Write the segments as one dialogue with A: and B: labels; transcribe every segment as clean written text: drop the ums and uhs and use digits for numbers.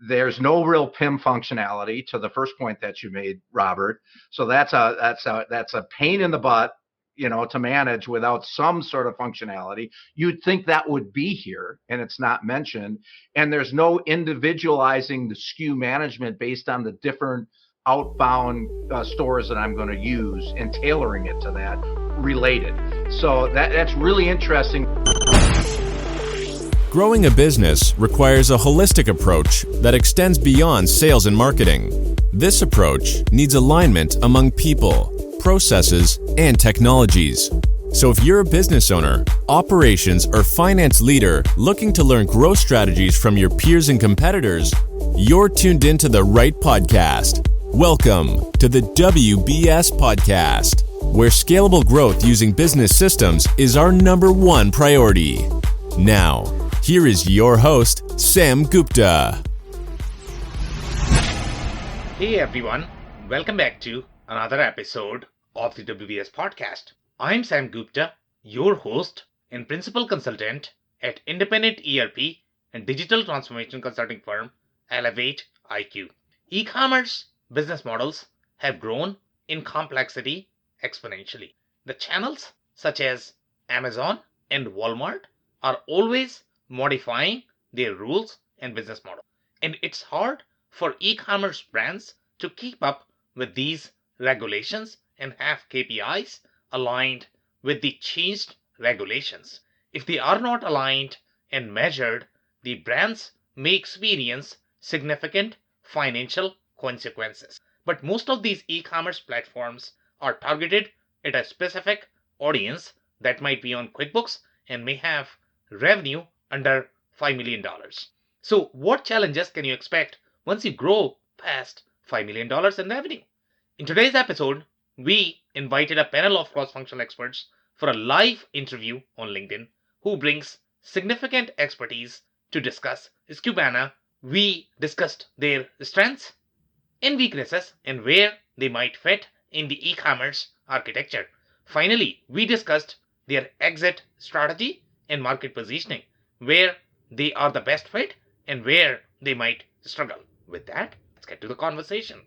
A: There's no real PIM functionality to the first point that you made, Robert. So that's a pain in the butt, to manage without some sort of functionality. You'd think that would be here, and it's not mentioned. And there's no individualizing the SKU management based on the different outbound stores that I'm going to use and tailoring it to that related. So that's really interesting.
B: Growing a business requires a holistic approach that extends beyond sales and marketing. This approach needs alignment among people, processes, and technologies. So if you're a business owner, operations, or finance leader looking to learn growth strategies from your peers and competitors, you're tuned into the right podcast. Welcome to the WBS Podcast, where scalable growth using business systems is our #1 priority. Now, here is your host, Sam Gupta.
C: Hey everyone, welcome back to another episode of the WBS Podcast. I'm Sam Gupta, your host and principal consultant at independent ERP and digital transformation consulting firm Elevate IQ. E-commerce business models have grown in complexity exponentially. The channels such as Amazon and Walmart are always modifying their rules and business model. And it's hard for e-commerce brands to keep up with these regulations and have KPIs aligned with the changed regulations. If they are not aligned and measured, the brands may experience significant financial consequences. But most of these e-commerce platforms are targeted at a specific audience that might be on QuickBooks and may have revenue under $5 million. So what challenges can you expect once you grow past $5 million in revenue? In today's episode, we invited a panel of cross-functional experts for a live interview on LinkedIn who brings significant expertise to discuss Skubana. We discussed their strengths and weaknesses and where they might fit in the e-commerce architecture. Finally, we discussed their exit strategy and market positioning, where they are the best fit and where they might struggle. With that, let's get to the conversation.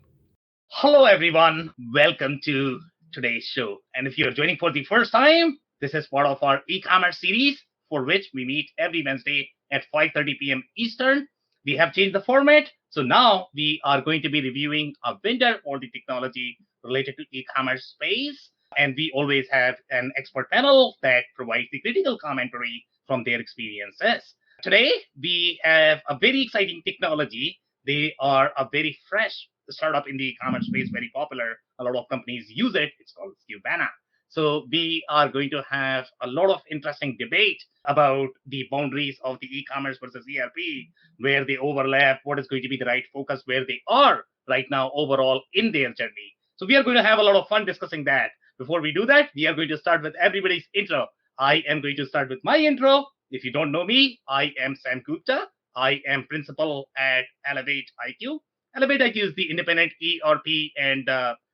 C: Hello everyone, welcome to today's show. And if you're joining for the first time, this is part of our e-commerce series for which we meet every Wednesday at 5:30 p.m. Eastern. We have changed the format, so now we are going to be reviewing a vendor or the technology related to e-commerce space. And we always have an expert panel that provides the critical commentary from their experiences. Today, we have a very exciting technology. They are a very fresh startup in the e-commerce space, very popular. A lot of companies use it. It's called Skubana. So we are going to have a lot of interesting debate about the boundaries of the e-commerce versus ERP, where they overlap, what is going to be the right focus, where they are right now overall in their journey. So we are going to have a lot of fun discussing that. Before we do that, we are going to start with everybody's intro. I am going to start with my intro. If you don't know me, I am Sam Gupta. I am principal at Elevate IQ. Elevate IQ is the independent ERP and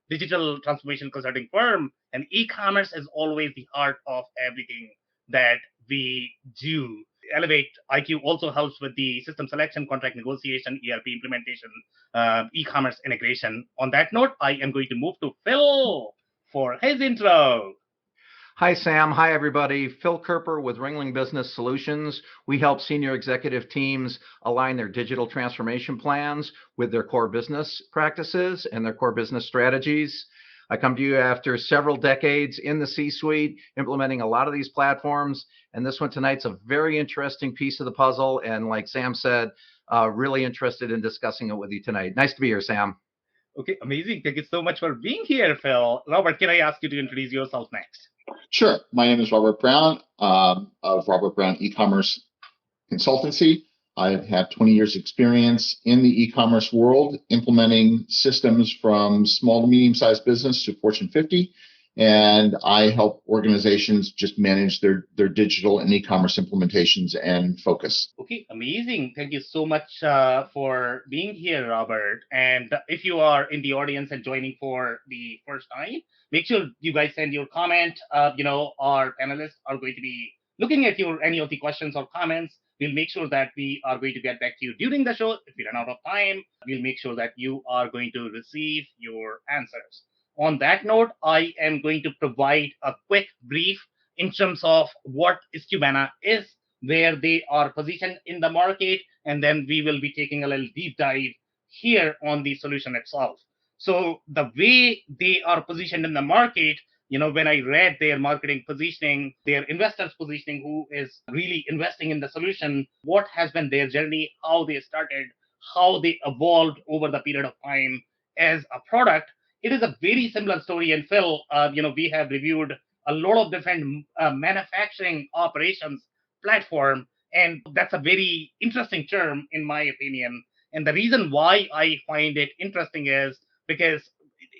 C: digital transformation consulting firm. And e-commerce is always the heart of everything that we do. Elevate IQ also helps with the system selection, contract negotiation, ERP implementation, e-commerce integration. On that note, I am going to move to Phil for his intro.
A: Hi, Sam. Hi, everybody. Phil Kerper with Ringling Business Solutions. We help senior executive teams align their digital transformation plans with their core business practices and their core business strategies. I come to you after several decades in the C-suite, implementing a lot of these platforms. And this one tonight's a very interesting piece of the puzzle. And like Sam said, really interested in discussing it with you tonight. Nice to be here, Sam.
C: Okay, amazing. Thank you so much for being here, Phil. Robert, can I ask you to introduce yourself next?
D: Sure. My name is Robert Brown of Robert Brown E-commerce Consultancy. I've had 20 years experience in the e-commerce world, implementing systems from small to medium-sized business to Fortune 50. And I help organizations just manage their digital and e-commerce implementations and focus.
C: Okay, amazing. Thank you so much for being here, Robert. And if you are in the audience and joining for the first time, make sure you guys send your comment. Our panelists are going to be looking at any of the questions or comments. We'll make sure that we are going to get back to you during the show. If we run out of time, we'll make sure that you are going to receive your answers. On that note, I am going to provide a quick brief in terms of what Skubana is, where they are positioned in the market, and then we will be taking a little deep dive here on the solution itself. So the way they are positioned in the market, when I read their marketing positioning, their investors positioning, who is really investing in the solution, what has been their journey, how they started, how they evolved over the period of time as a product, it is a very similar story. And Phil, we have reviewed a lot of different manufacturing operations platform, and that's a very interesting term in my opinion. And the reason why I find it interesting is because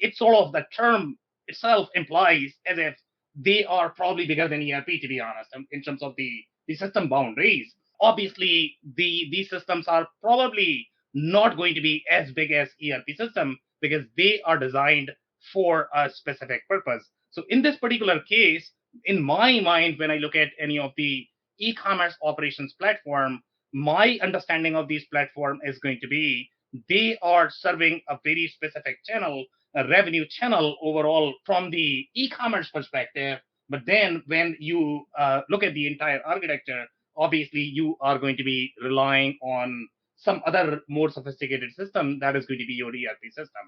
C: it's sort of the term itself implies as if they are probably bigger than ERP, to be honest, in terms of the system boundaries. Obviously, these systems are probably not going to be as big as ERP system because they are designed for a specific purpose. So in this particular case, in my mind, when I look at any of the e-commerce operations platform, my understanding of these platform is going to be they are serving a very specific channel, a revenue channel overall from the e-commerce perspective. But then when you look at the entire architecture, obviously you are going to be relying on some other more sophisticated system that is going to be your ERP system.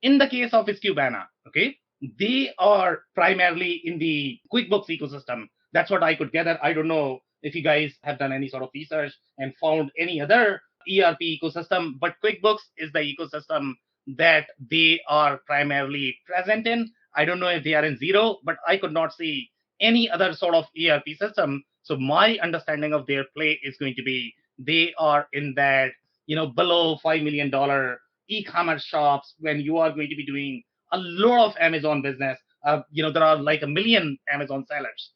C: In the case of Skubana, okay, they are primarily in the QuickBooks ecosystem. That's what I could gather. I don't know if you guys have done any sort of research and found any other ERP ecosystem, but QuickBooks is the ecosystem that they are primarily present in. I don't know if they are in Zero, but I could not see any other sort of ERP system. So my understanding of their play is going to be they are in that, below $5 million e-commerce shops when you are going to be doing a lot of Amazon business. There are like 1 million Amazon sellers.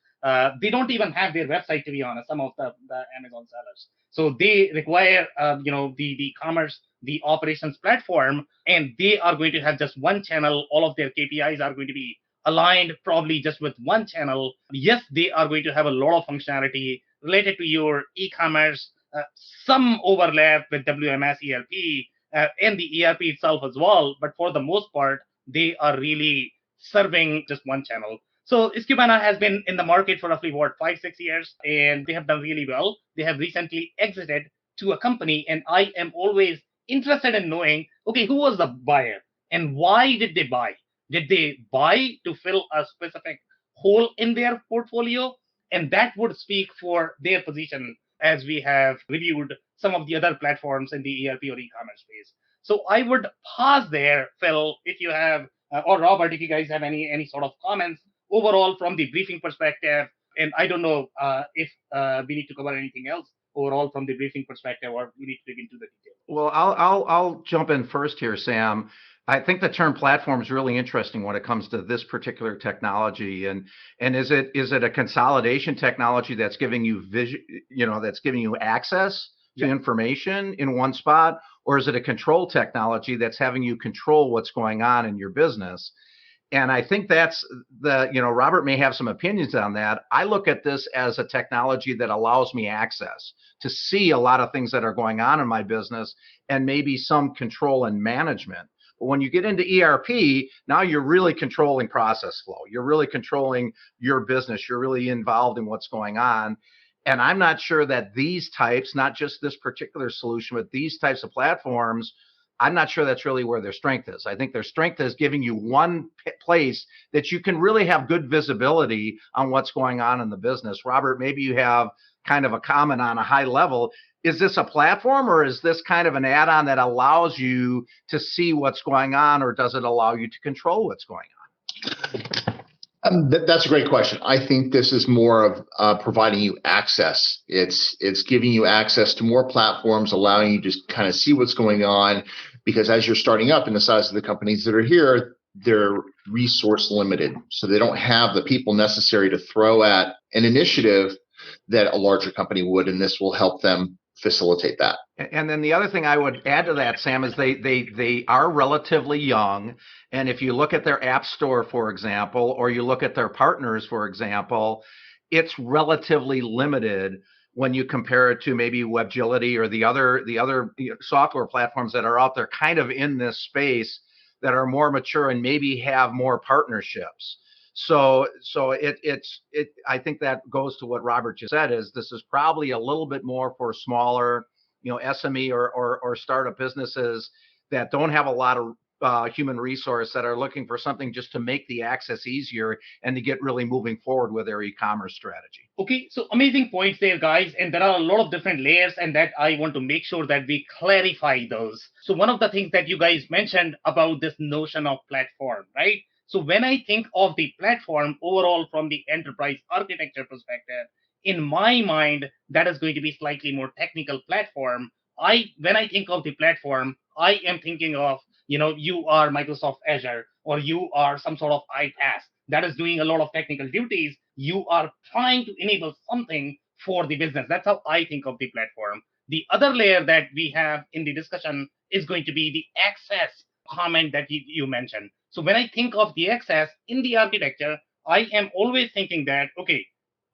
C: They don't even have their website, to be honest, some of the Amazon sellers. So they require, the commerce, the operations platform, and they are going to have just one channel. All of their KPIs are going to be aligned probably just with one channel. Yes, they are going to have a lot of functionality related to your e-commerce, some overlap with WMS ERP and the ERP itself as well. But for the most part, they are really serving just one channel. So Skubana has been in the market for roughly 5-6 years, and they have done really well. They have recently exited to a company, and I am always interested in knowing, okay, who was the buyer and why did they buy? Did they buy to fill a specific hole in their portfolio? And that would speak for their position as we have reviewed some of the other platforms in the ERP or e-commerce space. So I would pause there, Phil, if you have, or Robert, if you guys have any sort of comments overall from the briefing perspective. And I don't know if we need to cover anything else overall from the briefing perspective, or we need to dig into the details.
A: Well, I'll jump in first here, Sam. I think the term platform is really interesting when it comes to this particular technology. And is it a consolidation technology that's giving you vision, that's giving you access to information in one spot, or is it a control technology that's having you control what's going on in your business? And I think that's Robert may have some opinions on that. I look at this as a technology that allows me access to see a lot of things that are going on in my business and maybe some control and management. But when you get into ERP, now you're really controlling process flow. You're really controlling your business. You're really involved in what's going on. And I'm not sure that these types, not just this particular solution, but these types of platforms, I'm not sure that's really where their strength is. I think their strength is giving you one place that you can really have good visibility on what's going on in the business. Robert, maybe you have kind of a comment on a high level. Is this a platform, or is this kind of an add-on that allows you to see what's going on, or does it allow you to control what's going on?
D: That's a great question. I think this is more of providing you access. It's giving you access to more platforms, allowing you to just kind of see what's going on, because as you're starting up in the size of the companies that are here, they're resource limited. So they don't have the people necessary to throw at an initiative that a larger company would, and this will help them facilitate that.
A: And then the other thing I would add to that, Sam, is they are relatively young. And if you look at their app store, for example, or you look at their partners, for example, it's relatively limited when you compare it to maybe WebGility or the other software platforms that are out there kind of in this space that are more mature and maybe have more partnerships. So I think that goes to what Robert just said, is this is probably a little bit more for smaller, SME or startup businesses that don't have a lot of human resource, that are looking for something just to make the access easier and to get really moving forward with their e-commerce strategy.
C: Okay, so amazing points there, guys. And there are a lot of different layers, and that I want to make sure that we clarify those. So one of the things that you guys mentioned about this notion of platform, right? So when I think of the platform overall from the enterprise architecture perspective, in my mind, that is going to be slightly more technical platform. When I think of the platform, I am thinking of, you are Microsoft Azure, or you are some sort of iPaaS that is doing a lot of technical duties. You are trying to enable something for the business. That's how I think of the platform. The other layer that we have in the discussion is going to be the access comment that you mentioned. So when I think of the access in the architecture, I am always thinking that, okay,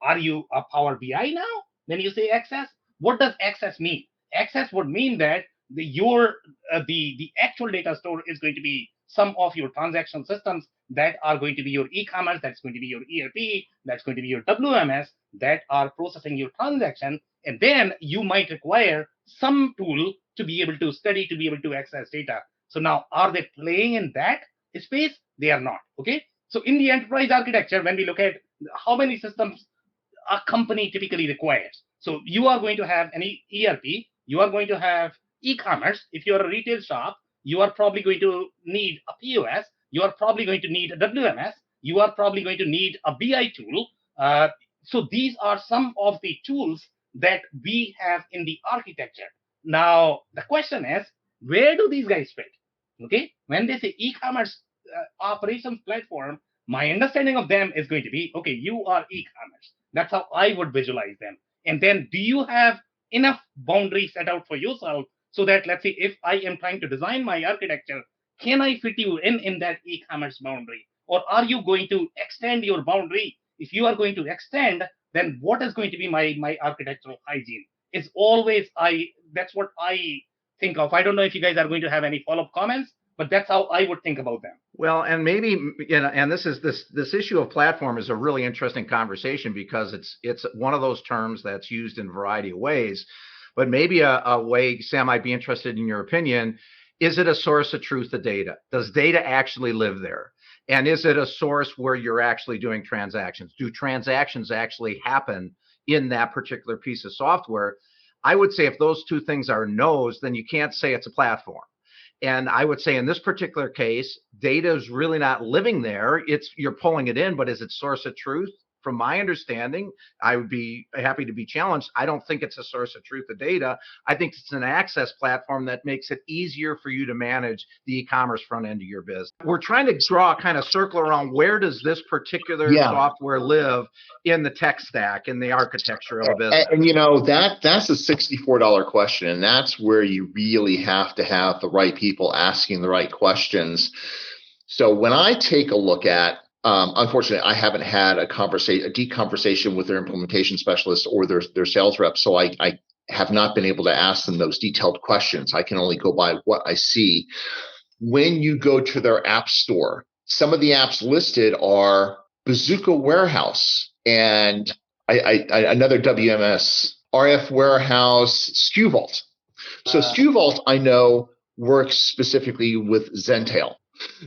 C: are you a Power BI now? When you say access, what does access mean? Access would mean that the actual data store is going to be some of your transaction systems that are going to be your e-commerce, that's going to be your ERP, that's going to be your WMS, that are processing your transaction. And then you might require some tool to be able to study, to be able to access data. So now, are they playing in that space? They are not. Okay. So in the enterprise architecture, when we look at how many systems a company typically requires, so you are going to have an ERP, you are going to have e-commerce. If you're a retail shop, you are probably going to need a POS. You are probably going to need a WMS. You are probably going to need a BI tool. So these are some of the tools that we have in the architecture. Now, the question is, where do these guys fit? Okay, when they say e-commerce operations platform, my understanding of them is going to be, okay, you are e-commerce. That's how I would visualize them. And then do you have enough boundaries set out for yourself so that, let's say, if I am trying to design my architecture, can I fit you in that e-commerce boundary? Or are you going to extend your boundary? If you are going to extend, then what is going to be my architectural hygiene? It's always, that's what I think of. I don't know if you guys are going to have any follow-up comments, but that's how I would think about them.
A: Well, and maybe, and this issue of platform is a really interesting conversation, because it's one of those terms that's used in a variety of ways. But maybe a way, Sam, I'd be interested in your opinion. Is it a source of truth of data? Does data actually live there? And is it a source where you're actually doing transactions? Do transactions actually happen in that particular piece of software? I would say if those two things are no's, then you can't say it's a platform. And I would say in this particular case, data is really not living there. You're pulling it in, but is it source of truth? From my understanding, I would be happy to be challenged. I don't think it's a source of truth of data. I think it's an access platform that makes it easier for you to manage the e-commerce front end of your business. We're trying to draw a kind of circle around, where does this particular software live in the tech stack, in the architecture of a business?
D: And that's a $64 question, and that's where you really have to have the right people asking the right questions. So when I take a look at, unfortunately, I haven't had a deep conversation with their implementation specialist or their sales rep, so I have not been able to ask them those detailed questions. I can only go by what I see. When you go to their app store, some of the apps listed are Bazooka Warehouse and another WMS, RF Warehouse, SkuVault. So SkuVault, I know, works specifically with Zentel.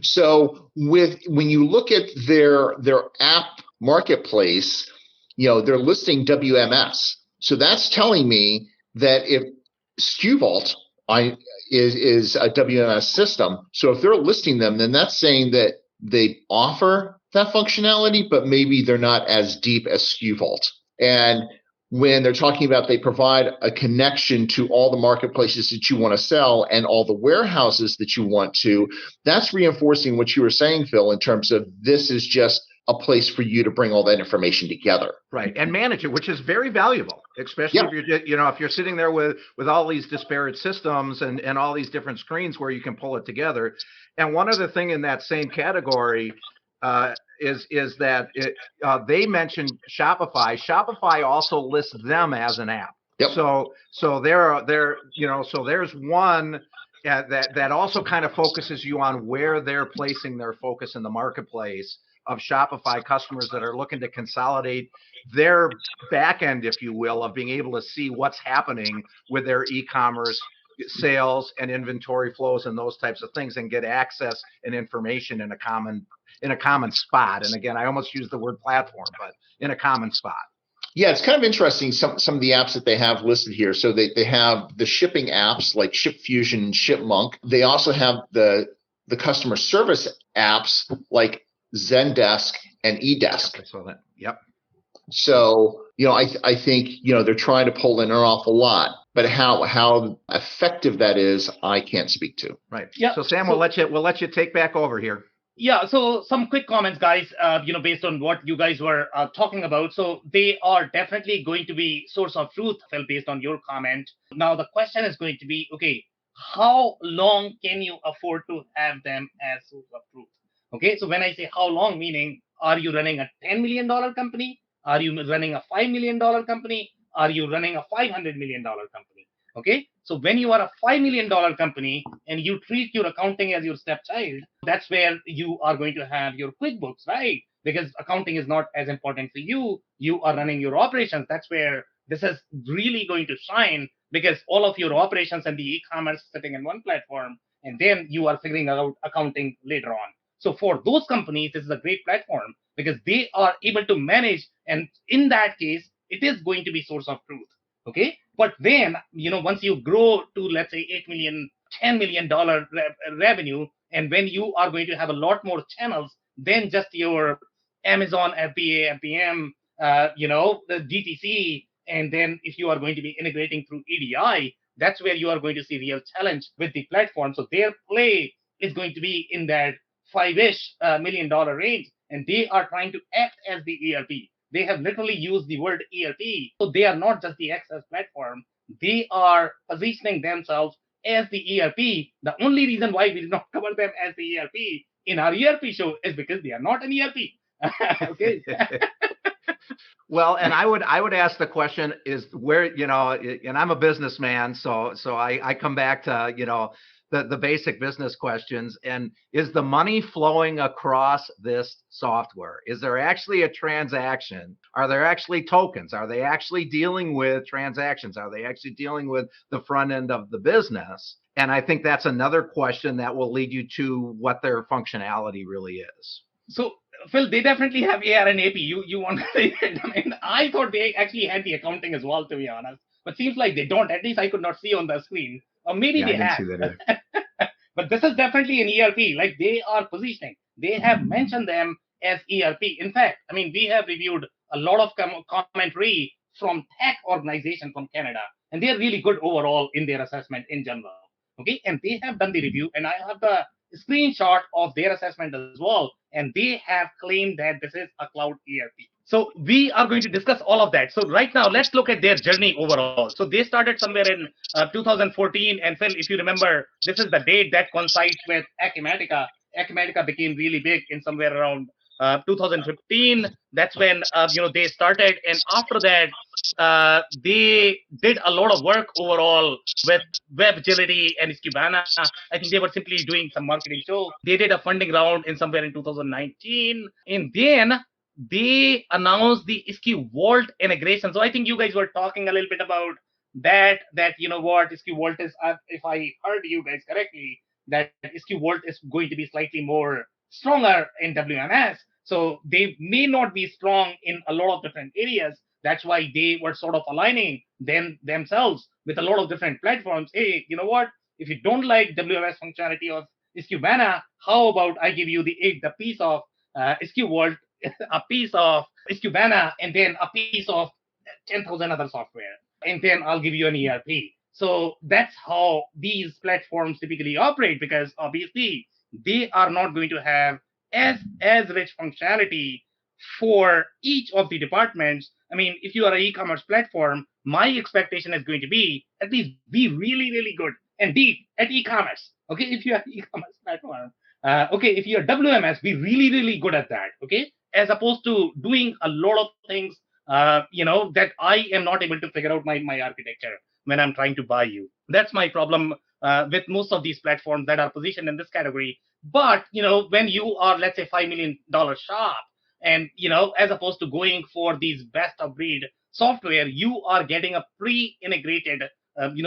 D: So when you look at their app marketplace, they're listing WMS. So that's telling me that if SkuVault is a WMS system, so if they're listing them, then that's saying that they offer that functionality, but maybe they're not as deep as SkuVault. And when they're talking about they provide a connection to all the marketplaces that you want to sell and all the warehouses that you want to, that's reinforcing what you were saying, Phil, in terms of this is just a place for you to bring all that information together.
A: Right, and manage it, which is very valuable, especially if you're sitting there with all these disparate systems and all these different screens where you can pull it together. And one other thing in that same category, is that they mentioned Shopify. Shopify also lists them as an app.
D: Yep.
A: So there's one that also kind of focuses you on where they're placing their focus in the marketplace of Shopify customers that are looking to consolidate their back end, if you will, of being able to see what's happening with their e-commerce sales and inventory flows and those types of things, and get access and information in a common spot. And again, I almost use the word platform, but in a common spot.
D: Yeah, it's kind of interesting, some of the apps that they have listed here. So they have the shipping apps like Ship Fusion and ShipMonk. They also have the customer service apps like Zendesk and eDesk.
A: Yep, I saw that. Yep.
D: So, I think, they're trying to pull in an awful lot, but how effective that is, I can't speak to.
A: Right. Yeah. So Sam, we'll let you take back over here.
C: Yeah, so some quick comments, guys, based on what you guys were talking about. So they are definitely going to be source of truth, Phil, based on your comment. Now, the question is going to be, okay, how long can you afford to have them as source of truth? Okay, so when I say how long, meaning, are you running a $10 million company? Are you running a $5 million company? Are you running a $500 million company? Okay, so when you are a $5 million company and you treat your accounting as your stepchild, that's where you are going to have your QuickBooks, right? Because accounting is not as important for you. You are running your operations. That's where this is really going to shine, because all of your operations and the e-commerce sitting in one platform, and then you are figuring out accounting later on. So for those companies, this is a great platform because they are able to manage. And in that case, it is going to be source of truth. Okay. But then, once you grow to, let's say, $8 million, $10 million revenue, and when you are going to have a lot more channels than just your Amazon, FBA, FBM, the DTC, and then if you are going to be integrating through EDI, that's where you are going to see real challenge with the platform. So their play is going to be in that $5-ish million range, and they are trying to act as the ERP. They have literally used the word ERP. So they are not just the access platform. They are positioning themselves as the ERP. The only reason why we did not cover them as the ERP in our ERP show is because they are not an ERP. Okay.
A: Well, and I would ask the question is where, and I'm a businessman, so I come back to, the basic business questions. And is the money flowing across this software? Is there actually a transaction? Are there actually tokens? Are they actually dealing with transactions? Are they actually dealing with the front end of the business? And I think that's another question that will lead you to what their functionality really is.
C: So, Phil, they definitely have AR and AP. You want to say it? I mean, I thought they actually had the accounting as well, to be honest. But seems like they don't. At least I could not see on the screen. Or maybe they have. But this is definitely an ERP. Like, they are positioning. They have mentioned them as ERP. In fact, I mean, we have reviewed a lot of commentary from tech organizations from Canada, and they're really good overall in their assessment in general. Okay, and they have done the review, and I have the screenshot of their assessment as well, and they have claimed that this is a cloud ERP. So we are going to discuss all of that. So right now, let's look at their journey overall. So they started somewhere in 2014, and Phil, if you remember, this is the date that coincides with Acumatica. Acumatica became really big in somewhere around 2015. That's when they started, and after that, they did a lot of work overall with Web Agility and Skubana. I think they were simply doing some marketing show. They did a funding round in somewhere in 2019, and then they announced the SKU Vault integration. So I think you guys were talking a little bit about that SKU Vault is, if I heard you guys correctly, that SKU Vault is going to be slightly more stronger in WMS. So they may not be strong in a lot of different areas. That's why they were sort of aligning themselves with a lot of different platforms. Hey, you know what? If you don't like WMS functionality of Skubana, how about I give you the piece of SKU Vault, a piece of Skubana, and then a piece of 10,000 other software, and then I'll give you an ERP. So that's how these platforms typically operate, because obviously they are not going to have as rich functionality for each of the departments. I mean, if you are an e-commerce platform, my expectation is going to be at least be really, really good and deep at e-commerce. Okay, if you are an e-commerce platform, Okay, if you're WMS, be really, really good at that. Okay, as opposed to doing a lot of things, that I am not able to figure out my architecture when I'm trying to buy you. That's my problem with most of these platforms that are positioned in this category. But when you are, let's say, $5 million shop, and as opposed to going for these best of breed software, you are getting a pre-integrated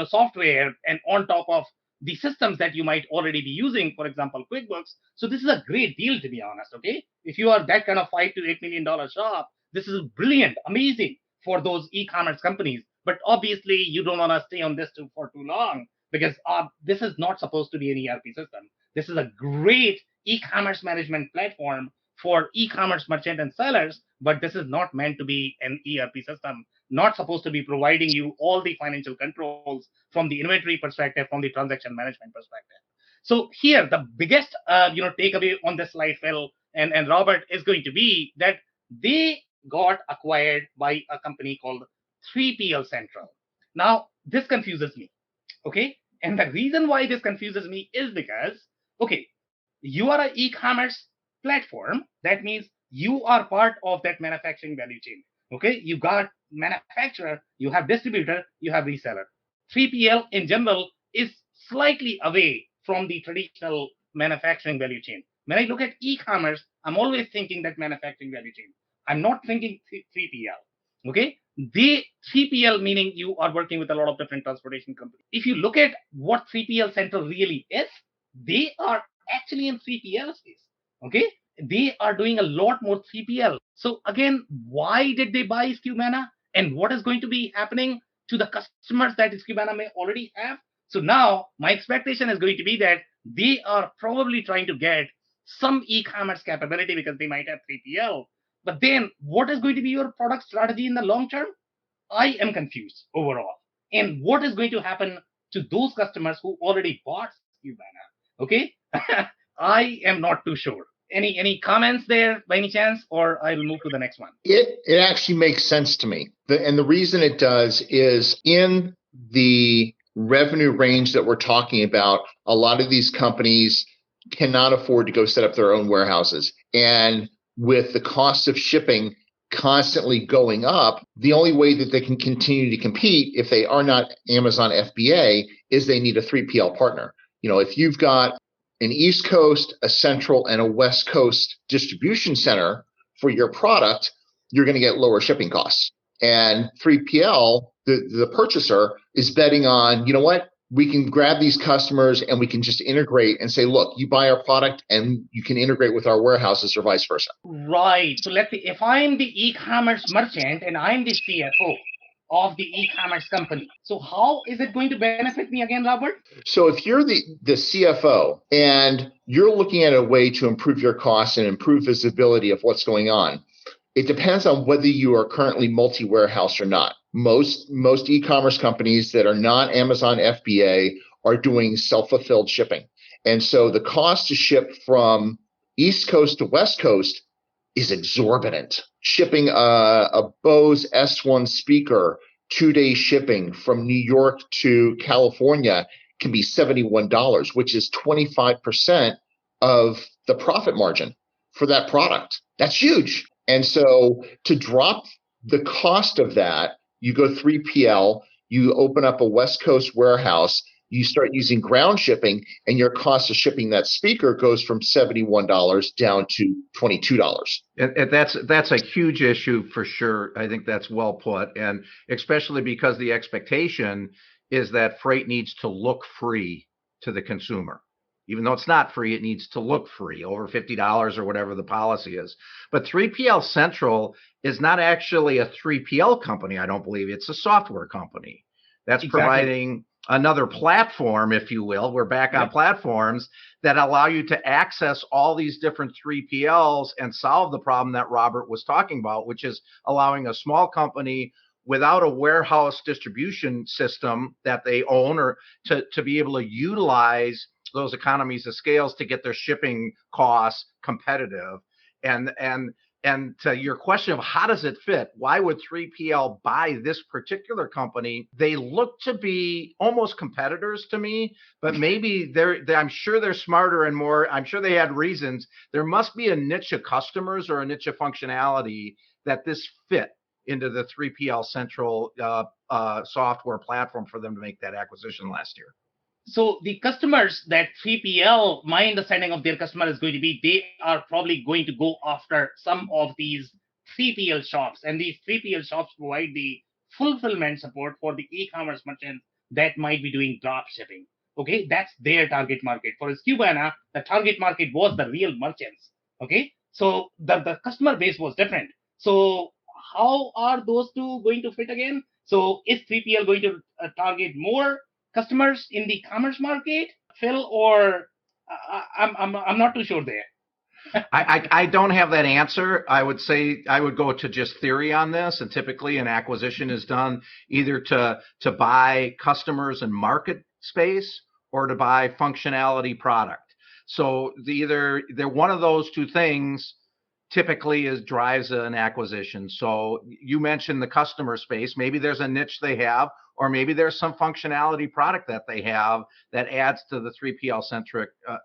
C: software, and on top of the systems that you might already be using, for example, QuickBooks. So this is a great deal, to be honest. Okay, if you are that kind of $5 to $8 million shop, this is brilliant, amazing for those e-commerce companies. But obviously, you don't want to stay on this for too long, because this is not supposed to be an ERP system. This is a great e-commerce management platform for e-commerce merchant and sellers, but this is not meant to be an ERP system, not supposed to be providing you all the financial controls from the inventory perspective, from the transaction management perspective. So here, the biggest takeaway on this slide, Phil and Robert, is going to be that they got acquired by a company called 3PL Central. Now, this confuses me. Okay, and the reason why this confuses me is because, okay, you are an e-commerce platform. That means you are part of that manufacturing value chain. Okay, you got manufacturer, you have distributor, you have reseller. 3PL in general is slightly away from the traditional manufacturing value chain. When I look at e-commerce, I'm always thinking that manufacturing value chain. I'm not thinking 3PL. Okay, the 3PL meaning you are working with a lot of different transportation companies. If you look at what 3PL Central really is, they are actually in 3PL space. Okay, they are doing a lot more 3PL. So again, why did they buy Skubana, and what is going to be happening to the customers that Skubana may already have? So now my expectation is going to be that they are probably trying to get some e-commerce capability because they might have 3PL. But then what is going to be your product strategy in the long term? I am confused overall. And what is going to happen to those customers who already bought Skubana? Okay, I am not too sure. Any comments there by any chance, or I'll move to the next one?
D: It actually makes sense to me. And the reason it does is in the revenue range that we're talking about, a lot of these companies cannot afford to go set up their own warehouses. And with the cost of shipping constantly going up, the only way that they can continue to compete if they are not Amazon FBA is they need a 3PL partner. If you've got an East Coast, a Central, and a West Coast distribution center for your product, you're going to get lower shipping costs. And 3PL, the purchaser, is betting on, you know what, we can grab these customers and we can just integrate and say, look, you buy our product and you can integrate with our warehouses or vice versa.
C: Right. So let's say if I'm the e-commerce merchant and I'm the CFO of the e-commerce company, so how is it going to benefit me again, Robert?
D: So if you're the CFO and you're looking at a way to improve your costs and improve visibility of what's going on, it depends on whether you are currently multi-warehouse or not. Most e-commerce companies that are not Amazon FBA are doing self-fulfilled shipping. And so the cost to ship from East Coast to West Coast is exorbitant. Shipping a Bose S1 speaker, 2-day shipping from New York to California can be $71, which is 25% of the profit margin for that product. That's huge. And so to drop the cost of that, you go 3PL, you open up a West Coast warehouse, you start using ground shipping, and your cost of shipping that speaker goes from $71 down to $22.
A: And that's a huge issue for sure. I think that's well put, and especially because the expectation is that freight needs to look free to the consumer. Even though it's not free, it needs to look free, over $50 or whatever the policy is. But 3PL Central is not actually a 3PL company, I don't believe. It's a software company that's providing another platform, if you will. We're back on platforms that allow you to access all these different 3PLs and solve the problem that Robert was talking about, which is allowing a small company without a warehouse distribution system that they own or to be able to utilize those economies of scales to get their shipping costs competitive. And and to your question of how does it fit, why would 3PL buy this particular company? They look to be almost competitors to me, but maybe I'm sure they're smarter and more. I'm sure they had reasons. There must be a niche of customers or a niche of functionality that this fit into the 3PL central software platform for them to make that acquisition last year.
C: So the customers that 3PL, my understanding of their customer is going to be, they are probably going to go after some of these 3PL shops, and these 3PL shops provide the fulfillment support for the e-commerce merchants that might be doing drop shipping. Okay, that's their target market. For Skubana, the target market was the real merchants. Okay, so the customer base was different. So how are those two going to fit again? So is 3PL going to target more customers in the commerce market, Phil, or I'm not too sure there.
A: I don't have that answer. I would say I would go to just theory on this, and typically an acquisition is done either to buy customers and market space or to buy functionality product. So they're one of those two things typically drives an acquisition. So you mentioned the customer space. Maybe there's a niche they have, or maybe there's some functionality product that they have that adds to the 3PL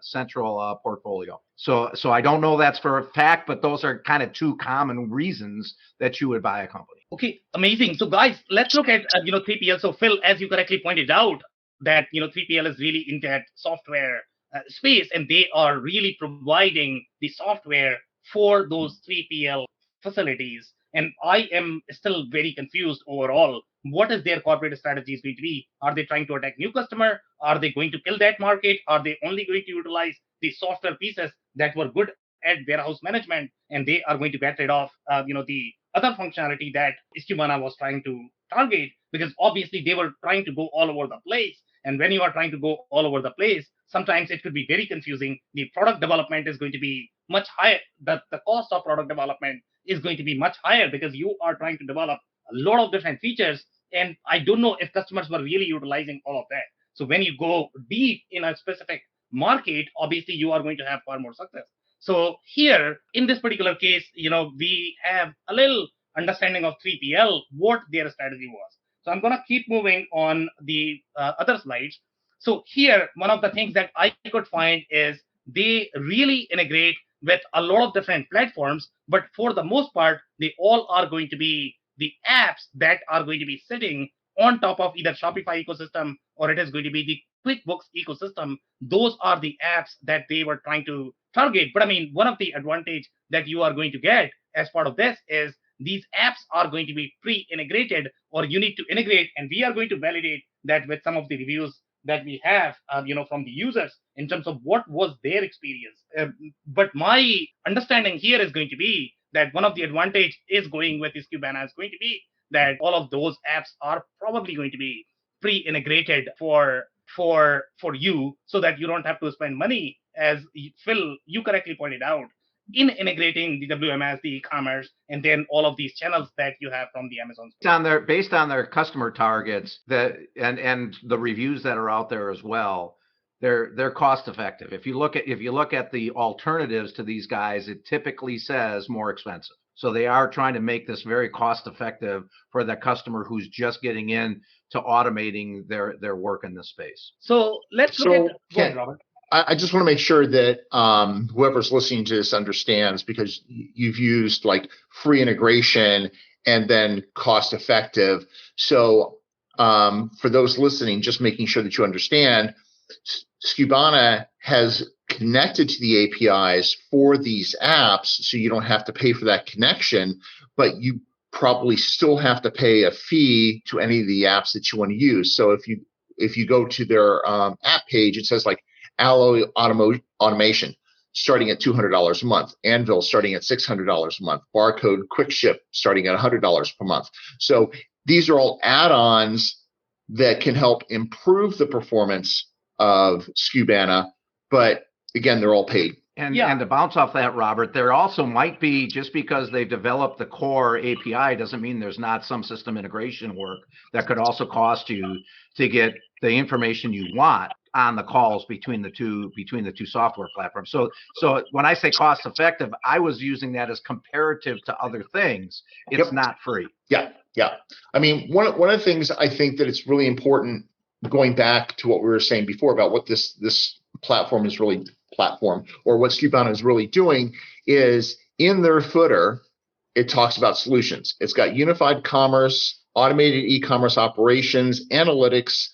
A: central portfolio. So I don't know that's for a fact, but those are kind of two common reasons that you would buy a company.
C: Okay, amazing. So guys, let's look at 3PL. So Phil, as you correctly pointed out, that 3PL is really in that software space, and they are really providing the software for those 3PL facilities. And I am still very confused overall. What is their corporate strategy is going to be? Are they trying to attack new customer? Are they going to kill that market? Are they only going to utilize the software pieces that were good at warehouse management, and they are going to get rid of the other functionality that Skubana was trying to target? Because obviously they were trying to go all over the place. And when you are trying to go all over the place, sometimes it could be very confusing. The product development is going to be much higher. The cost of product development is going to be much higher because you are trying to develop a lot of different features. And I don't know if customers were really utilizing all of that. So when you go deep in a specific market, obviously you are going to have far more success. So here in this particular case, we have a little understanding of 3PL, what their strategy was. So I'm going to keep moving on the other slides. So here, one of the things that I could find is they really integrate with a lot of different platforms, but for the most part, they all are going to be the apps that are going to be sitting on top of either Shopify ecosystem or it is going to be the QuickBooks ecosystem. Those are the apps that they were trying to target. But I mean, one of the advantage that you are going to get as part of this is these apps are going to be pre-integrated, or you need to integrate, and we are going to validate that with some of the reviews that we have, from the users in terms of what was their experience. But my understanding here is going to be that one of the advantage is going with Skubana is going to be that all of those apps are probably going to be pre-integrated for you, so that you don't have to spend money, as Phil, you correctly pointed out, in integrating the WMS, the e-commerce, and then all of these channels that you have from the Amazon space.
A: Based on their customer targets and the reviews that are out there as well, they're cost effective. If you look at the alternatives to these guys, it typically says more expensive. So they are trying to make this very cost effective for the customer who's just getting in to automating their work in this space.
C: So let's look at go ahead, Robert.
D: I just want to make sure that whoever's listening to this understands, because you've used like free integration and then cost effective. So for those listening, just making sure that you understand, Skubana has connected to the APIs for these apps, so you don't have to pay for that connection, but you probably still have to pay a fee to any of the apps that you want to use. So if you go to their app page, it says like Alloy Automation starting at $200 a month, Anvil starting at $600 a month, Barcode Quick Ship starting at $100 per month. So these are all add-ons that can help improve the performance of Skubana, but again, they're all paid.
A: And to bounce off that, Robert, there also might be, just because they've developed the core API doesn't mean there's not some system integration work that could also cost you to get the information you want on the calls between the two software platforms. So when I say cost effective, I was using that as comparative to other things. It's not free.
D: Yeah. I mean, one of the things I think that it's really important, going back to what we were saying before about what this platform is really or what Skubana is really doing, is in their footer, it talks about solutions. It's got unified commerce, automated e-commerce operations, analytics,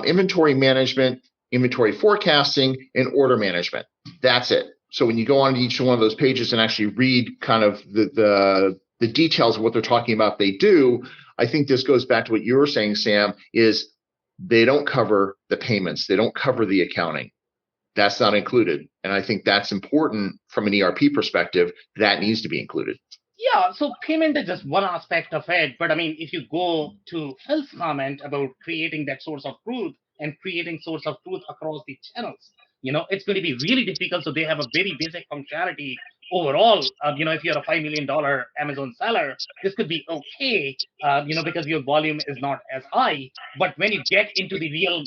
D: inventory management, inventory forecasting, and order management. That's it. So when you go on to each one of those pages and actually read kind of the details of what they're talking about they do, I think this goes back to what you were saying, Sam, is they don't cover the payments. They don't cover the accounting. That's not included. And I think that's important from an ERP perspective. That needs to be included.
C: Yeah, so payment is just one aspect of it. But I mean, if you go to Phil's comment about creating that source of truth and creating source of truth across the channels, it's going to be really difficult. So they have a very basic functionality overall. If you're a $5 million Amazon seller, this could be okay, because your volume is not as high. But when you get into the real,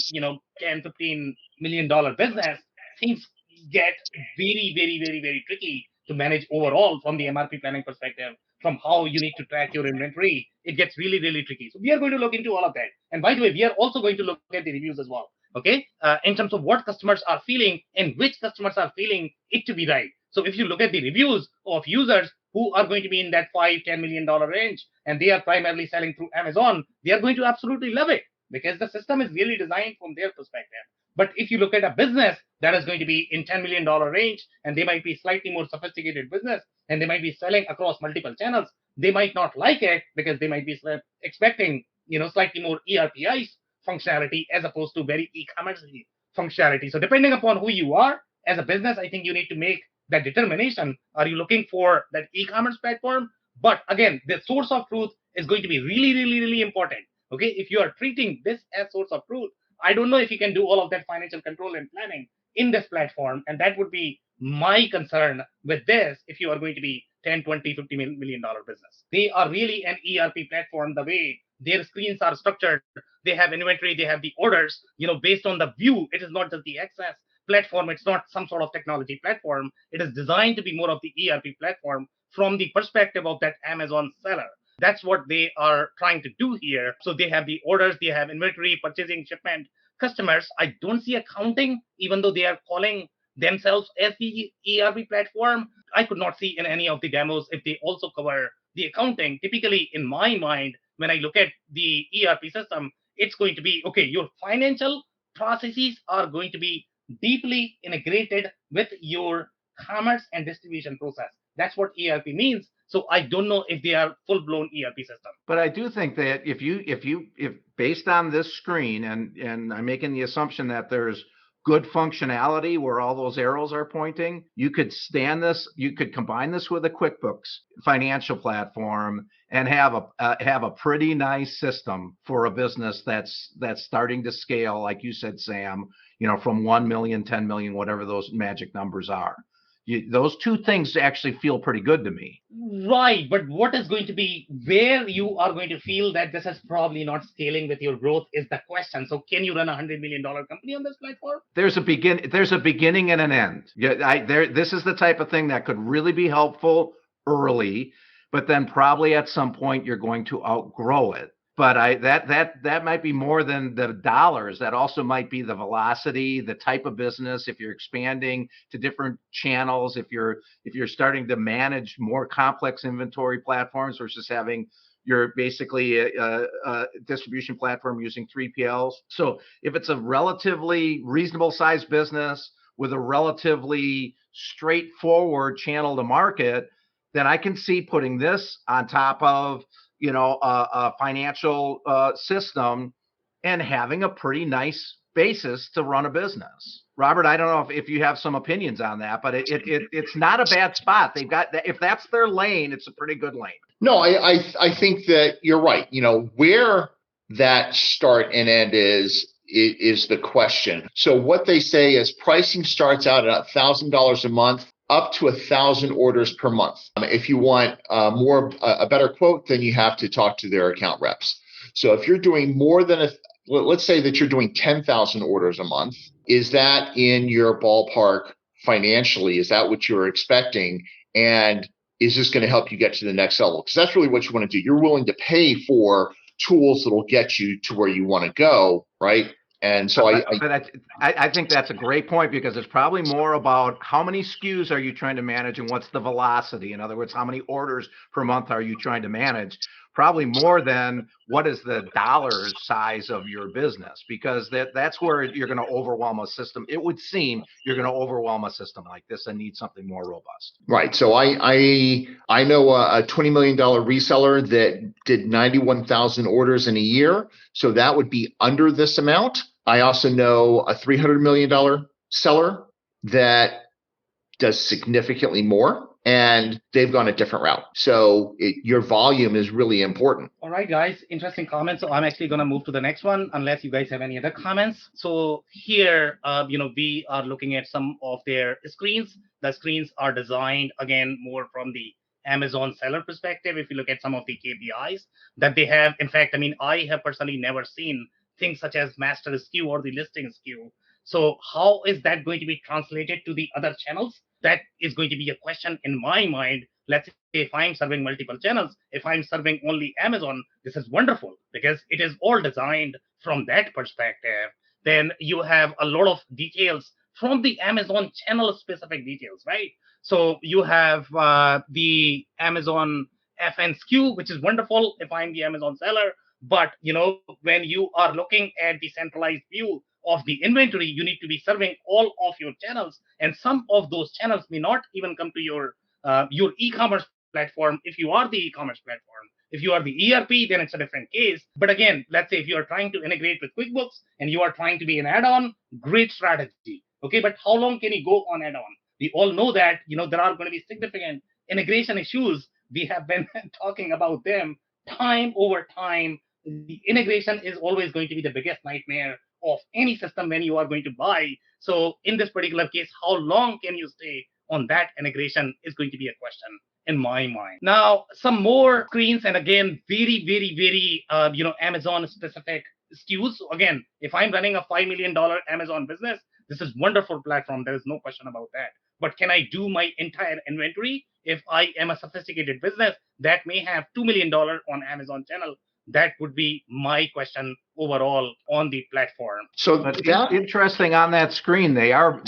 C: $10-15 million business, things get very, very, very, very tricky to manage overall from the MRP planning perspective, from how you need to track your inventory. It gets really, really tricky. So we are going to look into all of that. And by the way, we are also going to look at the reviews as well. Okay, in terms of what customers are feeling and which customers are feeling it to be right. So if you look at the reviews of users who are going to be in that $5-10 million range, and they are primarily selling through Amazon, they are going to absolutely love it because the system is really designed from their perspective. But if you look at a business that is going to be in $10 million range, and they might be slightly more sophisticated business, and they might be selling across multiple channels, they might not like it because they might be expecting, slightly more ERPI functionality as opposed to very e-commerce functionality. So depending upon who you are as a business, I think you need to make that determination. Are you looking for that e-commerce platform? But again, the source of truth is going to be really, really, really important. Okay, if you are treating this as source of truth, I don't know if you can do all of that financial control and planning in this platform. And that would be my concern with this if you are going to be 10, 20, $50 million business. They are really an ERP platform. The way their screens are structured, they have inventory, they have the orders, based on the view. It is not just the access platform. It's not some sort of technology platform. It is designed to be more of the ERP platform from the perspective of that Amazon seller. That's what they are trying to do here. So they have the orders, they have inventory, purchasing, shipment, customers. I don't see accounting, even though they are calling themselves as the ERP platform. I could not see in any of the demos if they also cover the accounting. Typically, in my mind, when I look at the ERP system, it's going to be, okay, your financial processes are going to be deeply integrated with your commerce and distribution process. That's what ERP means. So I don't know if they are full-blown ERP system.
A: But I do think that if based on this screen, and I'm making the assumption that there's good functionality where all those arrows are pointing, you could combine this with a QuickBooks financial platform and have a pretty nice system for a business that's starting to scale, like you said, Sam, from 1 million, 10 million, whatever those magic numbers are. Those two things actually feel pretty good to me.
C: Right, but what is going to be where you are going to feel that this is probably not scaling with your growth is the question. So can you run a $100 million company on this platform?
A: There's a beginning and an end. This is the type of thing that could really be helpful early, but then probably at some point you're going to outgrow it. But that might be more than the dollars. That also might be the velocity, the type of business. If you're expanding to different channels, if you're starting to manage more complex inventory platforms versus having your basically a distribution platform using 3PLs. So if it's a relatively reasonable sized business with a relatively straightforward channel to market, then I can see putting this on top of a financial system and having a pretty nice basis to run a business. Robert, I don't know if you have some opinions on that, but it's not a bad spot. They've got, if that's their lane, it's a pretty good lane.
D: No, I think that you're right. Where that start and end is the question. So what they say is pricing starts out at $1,000 a month, up to 1,000 orders per month. If you want a better quote, then you have to talk to their account reps. So if you're doing more than let's say that you're doing 10,000 orders a month, Is that in your ballpark financially? Is that what you're expecting? And is this going to help you get to the next level? Because that's really what you want to do. You're willing to pay for tools that'll get you to where you want to go, right? And so
A: I think that's a great point, because it's probably more about how many SKUs are you trying to manage and what's the velocity. In other words, how many orders per month are you trying to manage? Probably more than what is the dollar size of your business, because that's where you're going to overwhelm a system. It would seem you're going to overwhelm a system like this and need something more robust.
D: Right. So I know a $20 million reseller that did 91,000 orders in a year. So that would be under this amount. I also know a $300 million seller that does significantly more, and they've gone a different route. So your volume is really important.
E: All right, guys, interesting comments. So I'm actually going to move to the next one, unless you guys have any other comments. So here, we are looking at some of their screens. The screens are designed, again, more from the Amazon seller perspective. If you look at some of the KPIs that they have, in fact, I have personally never seen things such as master SKU or the listing SKU. So how is that going to be translated to the other channels? That is going to be a question in my mind. Let's say if I'm serving multiple channels, if I'm serving only Amazon, this is wonderful because it is all designed from that perspective. Then you have a lot of details from the Amazon channel specific details, right? So you have the Amazon FN SKU, which is wonderful if I'm the Amazon seller. But when you are looking at the centralized view of the inventory, you need to be serving all of your channels, and some of those channels may not even come to your e-commerce platform if you are the e-commerce platform. If you are the ERP, then it's a different case. But again, let's say if you are trying to integrate with QuickBooks and you are trying to be an add-on, great strategy. Okay, but how long can you go on add-on? We all know that there are going to be significant integration issues. We have been talking about them time over time. The integration is always going to be the biggest nightmare of any system when you are going to buy. So in this particular case, how long can you stay on that integration is going to be a question in my mind. Now, some more screens, and again, very, very, very, Amazon specific SKUs. So again, if I'm running a $5 million Amazon business, this is wonderful platform. There is no question about that. But can I do my entire inventory if I am a sophisticated business that may have $2 million on Amazon channel? That would be my question overall on the platform.
A: So that's interesting. On that screen, they are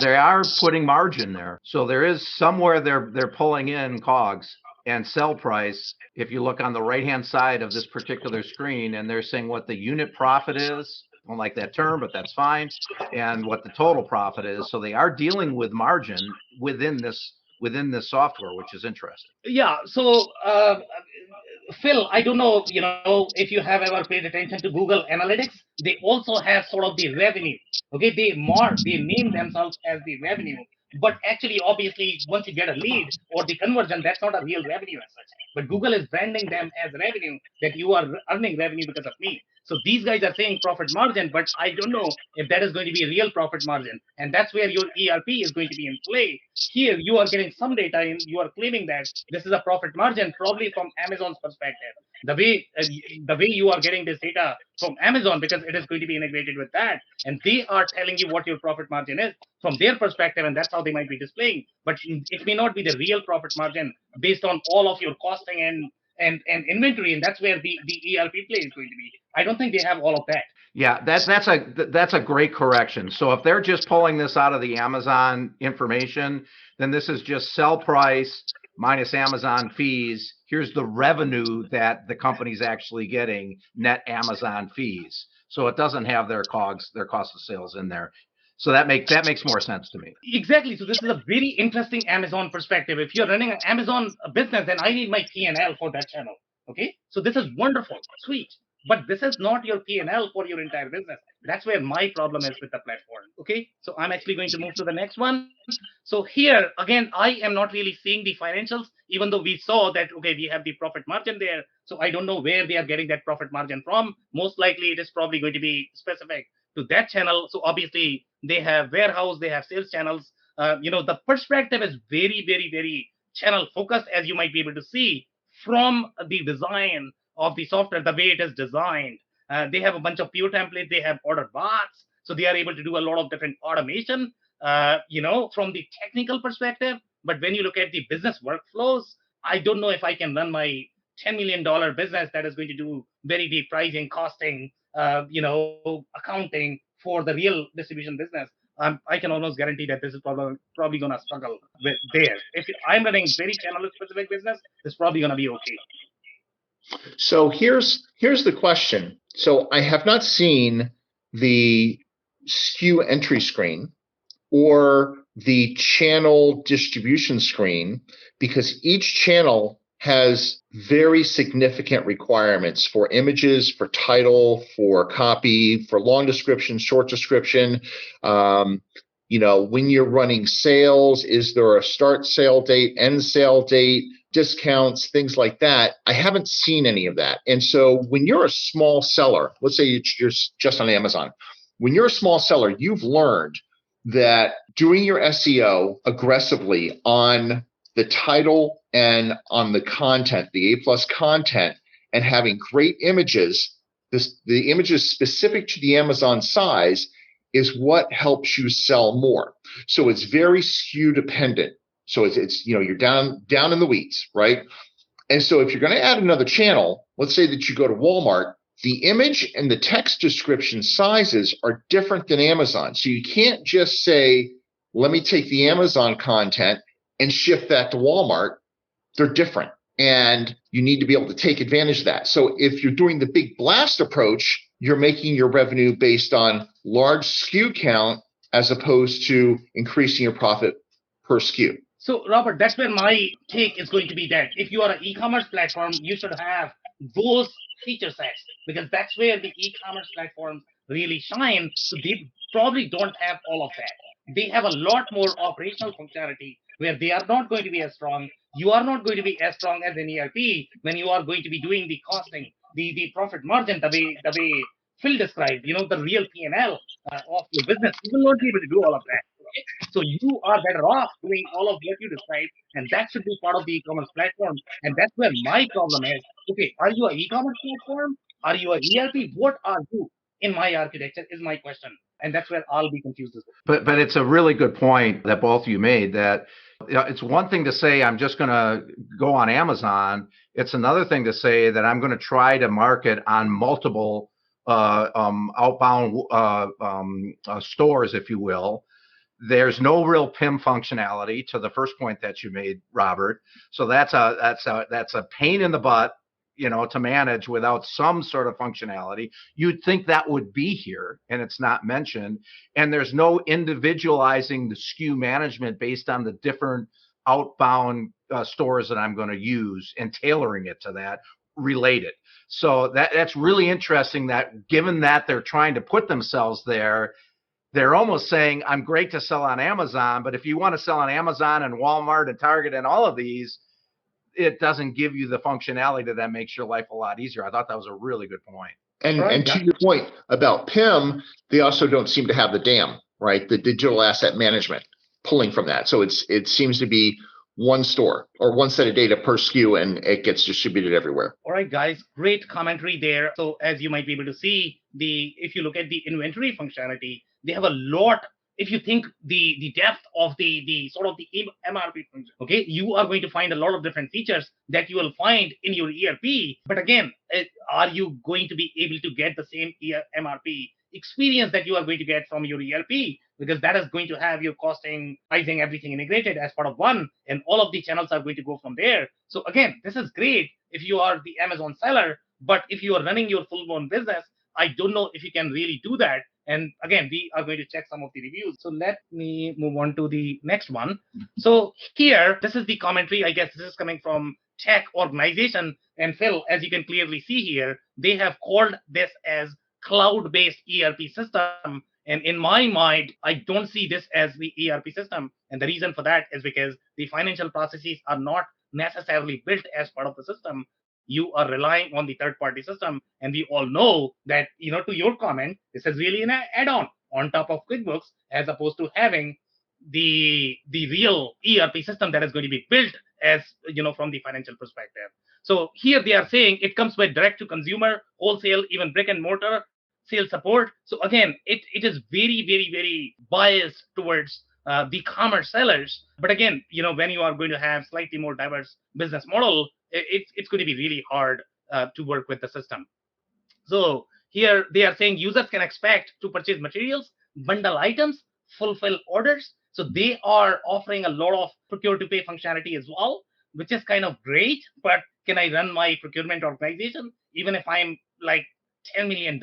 A: putting margin there. So there is somewhere they're pulling in COGS and sell price. If you look on the right hand side of this particular screen, and they're saying what the unit profit is. I don't like that term, but that's fine. And what the total profit is. So they are dealing with margin within this software, which is interesting.
E: Yeah. So Phil, I don't know, if you have ever paid attention to Google Analytics, they also have sort of the revenue. Okay, they name themselves as the revenue, but actually, obviously, once you get a lead or the conversion, that's not a real revenue as such. But Google is branding them as revenue, that you are earning revenue because of me. So these guys are saying profit margin, but I don't know if that is going to be a real profit margin. And that's where your ERP is going to be in play. Here, you are getting some data and you are claiming that this is a profit margin, probably from Amazon's perspective. The way you are getting this data from Amazon, because it is going to be integrated with that, and they are telling you what your profit margin is from their perspective, and that's how they might be displaying. But it may not be the real profit margin based on all of your costing and inventory, and that's where the ERP play is going to be. I don't think they have all of that.
A: Yeah, that's a great correction. So if they're just pulling this out of the Amazon information, then this is just sell price minus Amazon fees. Here's the revenue that the company's actually getting, net Amazon fees. So it doesn't have their COGS, their cost of sales in there. So that makes more sense to me.
E: Exactly. So this is a very interesting Amazon perspective. If you're running an Amazon business, then I need my P&L for that channel. Okay. So this is wonderful, sweet. But this is not your P&L for your entire business. That's where my problem is with the platform. Okay. So I'm actually going to move to the next one. So here, again, I am not really seeing the financials, even though we saw that, okay, we have the profit margin there. So I don't know where they are getting that profit margin from. Most likely it is probably going to be specific to that channel. So obviously they have warehouse, they have sales channels. The perspective is very, very, very channel focused, as you might be able to see from the design of the software, the way it is designed. They have a bunch of pure templates. They have order bots. So they are able to do a lot of different automation, from the technical perspective. But when you look at the business workflows, I don't know if I can run my $10 million business that is going to do very deep pricing, costing, accounting for the real distribution business. I can almost guarantee that this is probably going to struggle with there. If I'm running very channel specific business, it's probably going to be okay.
D: So here's the question. So I have not seen the SKU entry screen or the channel distribution screen, because each channel has very significant requirements for images, for title, for copy, for long description, short description. When you're running sales, is there a start sale date, end sale date, discounts, things like that? I haven't seen any of that. And so when you're a small seller, let's say you're just on Amazon, when you're a small seller, you've learned that doing your SEO aggressively on the title and on the content, the A+ content, and having great images, the images specific to the Amazon size is what helps you sell more. So it's very SKU dependent. So it's you're down in the weeds, right? And so if you're going to add another channel, let's say that you go to Walmart, the image and the text description sizes are different than Amazon. So you can't just say, let me take the Amazon content and shift that to Walmart. They're different. And you need to be able to take advantage of that. So if you're doing the big blast approach, you're making your revenue based on large SKU count as opposed to increasing your profit per SKU.
E: So, Robert, that's where my take is going to be that if you are an e-commerce platform, you should have those feature sets, because that's where the e-commerce platforms really shine. So they probably don't have all of that. They have a lot more operational functionality where they are not going to be as strong. You are not going to be as strong as an ERP when you are going to be doing the costing, the profit margin, the way Phil described, the real P&L of your business. You will not be able to do all of that. Okay? So you are better off doing all of what you described, and that should be part of the e-commerce platform. And that's where my problem is. Okay, are you an e-commerce platform? Are you an ERP? What are you in my architecture is my question. And that's where I'll be confused as well.
A: But it's a really good point that both of you made, that it's one thing to say I'm just going to go on Amazon. It's another thing to say that I'm going to try to market on multiple outbound stores, if you will. There's no real PIM functionality, to the first point that you made, Robert. So that's a pain in the butt, to manage without some sort of functionality. You'd think that would be here, and it's not mentioned. And there's no individualizing the SKU management based on the different outbound stores that I'm going to use and tailoring it to that related. So that's really interesting, that given that they're trying to put themselves there, they're almost saying, I'm great to sell on Amazon, but if you want to sell on Amazon and Walmart and Target and all of these, it doesn't give you the functionality that makes your life a lot easier. I thought that was a really good point.
D: And to your point about PIM, they also don't seem to have the DAM, right? The digital asset management pulling from that. So it seems to be one store or one set of data per SKU, and it gets distributed everywhere.
E: All right, guys, great commentary there. So as you might be able to see, if you look at the inventory functionality, they have a lot. If you think the depth of the sort of the MRP function, okay, you are going to find a lot of different features that you will find in your ERP. But again, are you going to be able to get the same MRP experience that you are going to get from your ERP? Because that is going to have your costing, pricing, everything integrated as part of one, and all of the channels are going to go from there. So again, this is great if you are the Amazon seller, but if you are running your full-blown business, I don't know if you can really do that. And again, we are going to check some of the reviews. So let me move on to the next one. So here, this is the commentary. I guess this is coming from Tech Organization. And Phil, as you can clearly see here, they have called this as cloud-based ERP system. And in my mind, I don't see this as the ERP system. And the reason for that is because the financial processes are not necessarily built as part of the system. You are relying on the third-party system. And we all know that, to your comment, this is really an add-on on top of QuickBooks, as opposed to having the real ERP system that is going to be built as, from the financial perspective. So here they are saying it comes with direct-to-consumer, wholesale, even brick and mortar sales support. So again, it is very, very, very biased towards the commerce sellers. But again, when you are going to have slightly more diverse business model, it's going to be really hard to work with the system. So here they are saying users can expect to purchase materials, bundle items, fulfill orders. So they are offering a lot of procure to pay functionality as well, which is kind of great. But can I run my procurement organization even if I'm like $10 million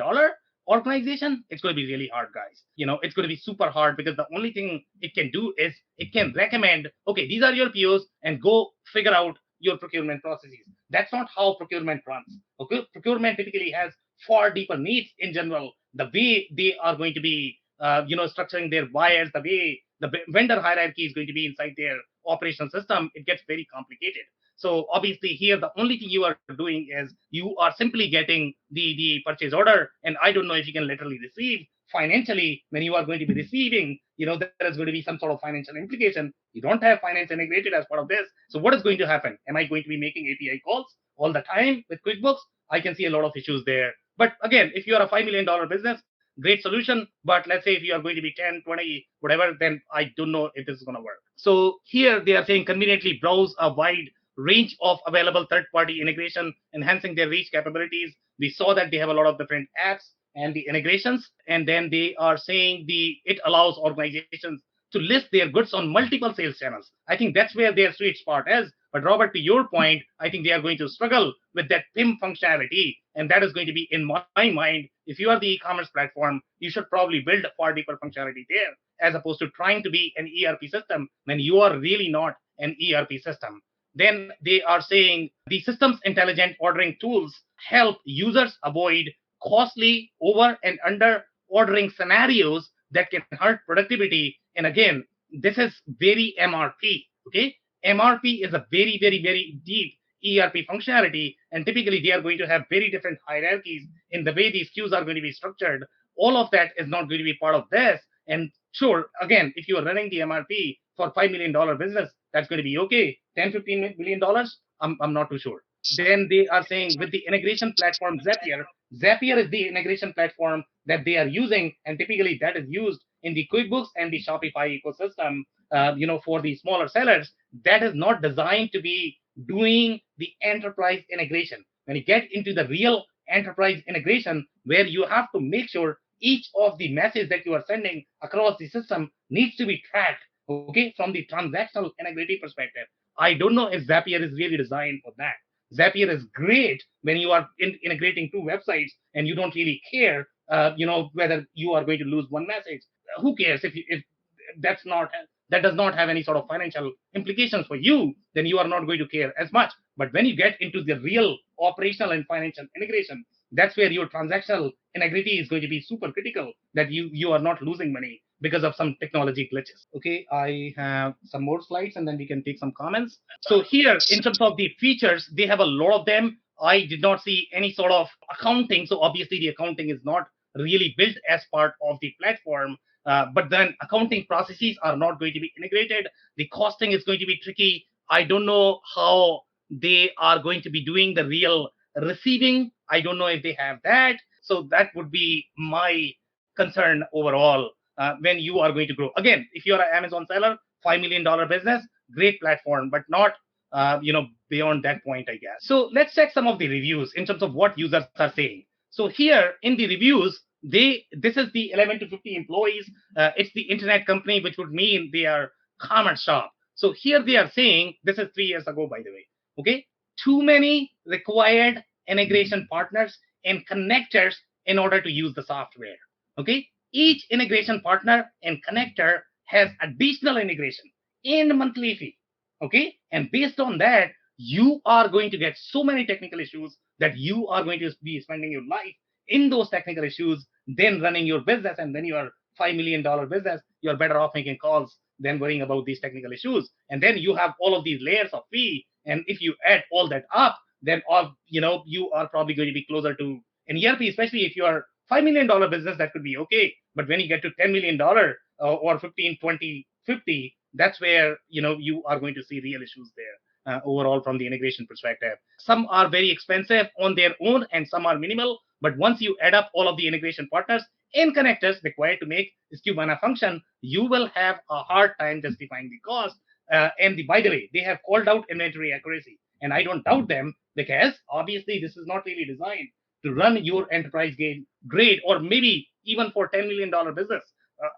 E: organization? It's going to be really hard, guys. It's going to be super hard because the only thing it can do is it can recommend, okay, these are your POs and go figure out your procurement processes. That's not how procurement runs. Okay, procurement typically has far deeper needs in general. The way they are going to be, structuring their buyers, the way the vendor hierarchy is going to be inside their operational system, it gets very complicated. So obviously here, the only thing you are doing is you are simply getting the purchase order. And I don't know if you can literally receive financially when you are going to be receiving, there is going to be some sort of financial implication. You don't have finance integrated as part of this. So what is going to happen? Am I going to be making API calls all the time with QuickBooks? I can see a lot of issues there. But again, if you are a $5 million business, great solution. But let's say if you are going to be 10, 20, whatever, then I don't know if this is going to work. So here they are saying conveniently browse a wide range of available third-party integration, enhancing their reach capabilities. We saw that they have a lot of different apps and the integrations. And then they are saying it allows organizations to list their goods on multiple sales channels. I think that's where their sweet spot is. But Robert, to your point, I think they are going to struggle with that PIM functionality. And that is going to be, in my mind, if you are the e-commerce platform, you should probably build a far deeper functionality there, as opposed to trying to be an ERP system when you are really not an ERP system. Then they are saying the system's intelligent ordering tools help users avoid costly over and under ordering scenarios that can hurt productivity. And again, this is very MRP. Okay, MRP is a very, very, very deep ERP functionality, and typically they are going to have very different hierarchies in the way these queues are going to be structured. All of that is not going to be part of this. And sure, again, if you are running the MRP for $5 million business, that's going to be okay. 10, $15 million, I'm not too sure. Then they are saying with the integration platform Zapier is the integration platform that they are using, and typically that is used in the QuickBooks and the Shopify ecosystem. For the smaller sellers, that is not designed to be doing the enterprise integration. When you get into the real enterprise integration, where you have to make sure each of the messages that you are sending across the system needs to be tracked, okay, from the transactional integrity perspective. I don't know if Zapier is really designed for that. Zapier is great when you are integrating two websites and you don't really care, whether you are going to lose one message. Who cares if that does not have any sort of financial implications for you? Then you are not going to care as much. But when you get into the real operational and financial integration, that's where your transactional integrity is going to be super critical, that you are not losing money because of some technology glitches. Okay, I have some more slides and then we can take some comments. So here, in terms of the features, they have a lot of them. I did not see any sort of accounting. So obviously the accounting is not really built as part of the platform. But then accounting processes are not going to be integrated. The costing is going to be tricky. I don't know how they are going to be doing the real receiving. I don't know if they have that. So that would be my concern overall when you are going to grow. Again, if you are an Amazon seller, $5 million business, great platform, but not beyond that point, I guess. So let's check some of the reviews in terms of what users are saying. So here in the reviews, this is the 11 to 50 employees. It's the internet company, which would mean they are commerce shop. So here they are saying, this is 3 years ago, by the way. Okay, too many required integration partners and connectors in order to use the software. Okay, each integration partner and connector has additional integration and monthly fee. Okay, and based on that, you are going to get so many technical issues that you are going to be spending your life in those technical issues than running your business. And when you are $5 million business, you're better off making calls than worrying about these technical issues. And then you have all of these layers of fee. And if you add all that up, then you are probably going to be closer to an ERP, especially if you are $5 million business, that could be okay. But when you get to $10 million or 15, 20, 50, that's where you are going to see real issues there. overall from the integration perspective. Some are very expensive on their own and some are minimal. But once you add up all of the integration partners and connectors required to make Skubana function, you will have a hard time justifying the cost. By the way, they have called out inventory accuracy. And I don't doubt them because obviously this is not really designed to run your enterprise grade or maybe even for $10 million business.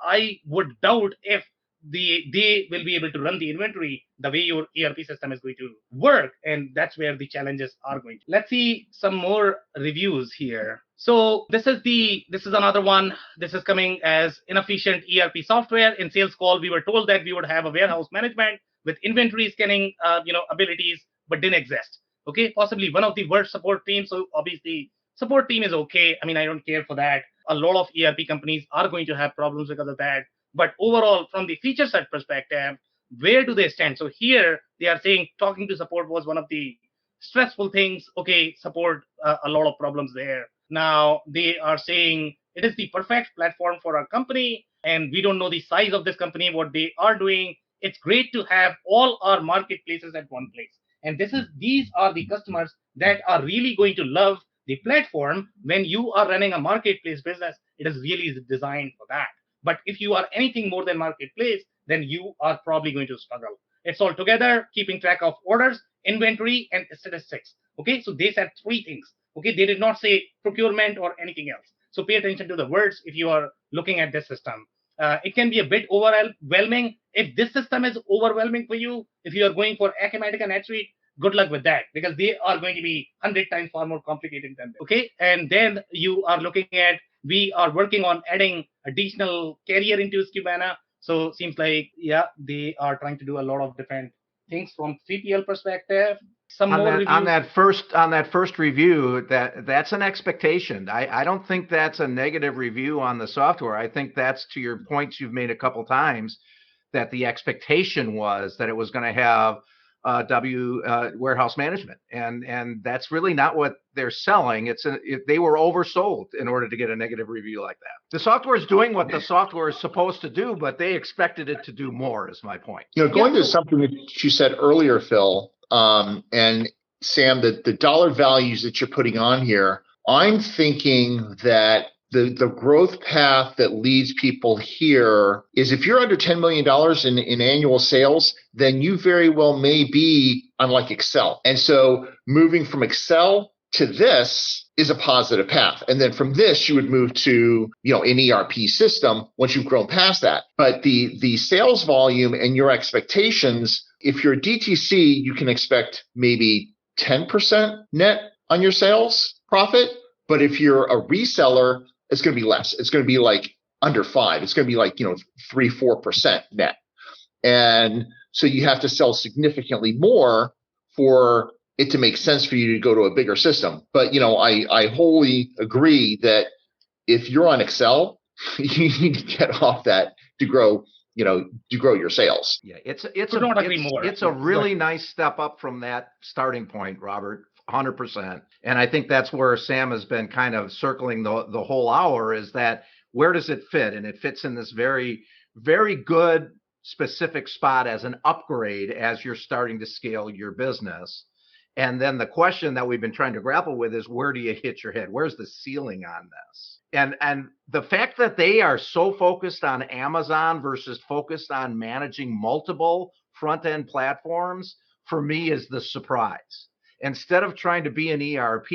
E: I would doubt if they will be able to run the inventory the way your ERP system is going to work. And that's where the challenges are going to. Let's see some more reviews here. So this is another one. This is coming as inefficient ERP software. In sales call, we were told that we would have a warehouse management with inventory scanning, abilities, but didn't exist. Okay, possibly one of the worst support teams. So obviously, support team is okay. I mean, I don't care for that. A lot of ERP companies are going to have problems because of that. But overall, from the feature set perspective, where do they stand? So here they are saying talking to support was one of the stressful things. Okay, support, a lot of problems there. Now they are saying it is the perfect platform for our company, and we don't know the size of this company, what they are doing. It's great to have all our marketplaces at one place. And these are the customers that are really going to love the platform. When you are running a marketplace business, it is really designed for that. But if you are anything more than marketplace, then you are probably going to struggle. It's all together, keeping track of orders, inventory, and statistics. Okay, so they said three things. Okay, they did not say procurement or anything else. So pay attention to the words if you are looking at this system. It can be a bit overwhelming. If this system is overwhelming for you, if you are going for Acumatica and NetSuite, good luck with that, because they are going to be 100 times far more complicated than this. Okay, and then you are looking at, we are working on adding additional carrier into Skubana. So seems like, yeah, they are trying to do a lot of different things from 3PL perspective. Some more reviews.
A: On that first review, that's an expectation. I don't think that's a negative review on the software. I think that's, to your points you've made a couple times, that the expectation was that it was going to have warehouse management, and that's really not what they're selling. They were oversold in order to get a negative review like that. The software is doing what the software is supposed to do, but they expected it to do more, is my point.
D: Going to something that you said earlier, Phil, and Sam, the dollar values that you're putting on here, I'm thinking that the growth path that leads people here is, if you're under $10 million in annual sales, then you very well may be on like Excel. And so moving from Excel to this is a positive path. And then from this, you would move to, an ERP system once you've grown past that. But the sales volume and your expectations, if you're a DTC, you can expect maybe 10% net on your sales profit. But if you're a reseller, it's going to be less. It's going to be like under 5. It's going to be like, 3-4% net. And so you have to sell significantly more for it to make sense for you to go to a bigger system. But, I wholly agree that if you're on Excel, you need to get off that to grow your sales.
A: Yeah, it's a really nice step up from that starting point, Robert. 100%. And I think that's where Sam has been kind of circling the whole hour, is that where does it fit? And it fits in this very, very good specific spot as an upgrade as you're starting to scale your business. And then the question that we've been trying to grapple with is, where do you hit your head? Where's the ceiling on this? And the fact that they are so focused on Amazon versus focused on managing multiple front-end platforms, for me, is the surprise. Instead of trying to be an ERP,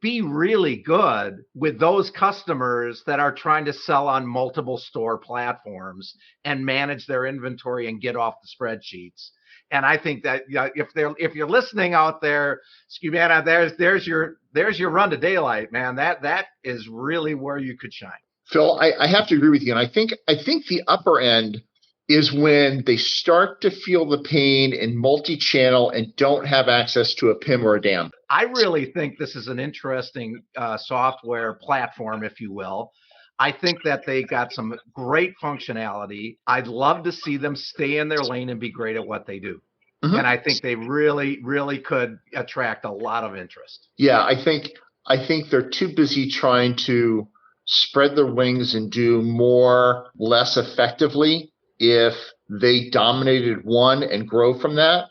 A: be really good with those customers that are trying to sell on multiple store platforms and manage their inventory and get off the spreadsheets. And I think that if you're listening out there, Skubana, there's your run to daylight, man. That is really where you could shine.
D: Phil, I have to agree with you, and I think the upper end is when they start to feel the pain in multi-channel and don't have access to a PIM or a DAM.
A: I really think this is an interesting software platform, if you will. I think that they got some great functionality. I'd love to see them stay in their lane and be great at what they do. Mm-hmm. And I think they really, really could attract a lot of interest.
D: Yeah, I think they're too busy trying to spread their wings and do more less effectively. If they dominated one and grow from that,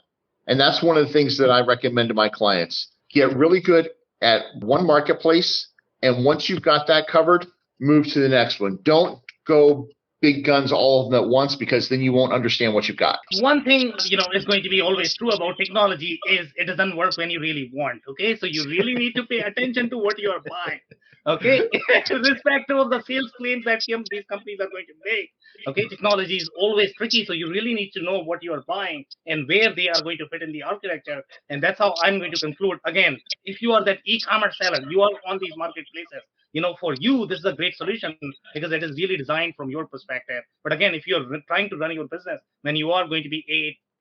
D: And that's one of the things that I recommend to my clients. Get really good at one marketplace. And once you've got that covered, move to the next one. Don't go big guns, all of them at once, because then you won't understand what you've got.
E: One thing, is going to be always true about technology is it doesn't work when you really want. Okay. So you really need to pay attention to what you are buying. Okay. Irrespective of the sales claims that these companies are going to make. Okay. Technology is always tricky. So you really need to know what you are buying and where they are going to fit in the architecture. And that's how I'm going to conclude. Again, if you are that e-commerce seller, you are on these marketplaces. For you, this is a great solution because it is really designed from your perspective. But again, if you're trying to run your business, when you are going to be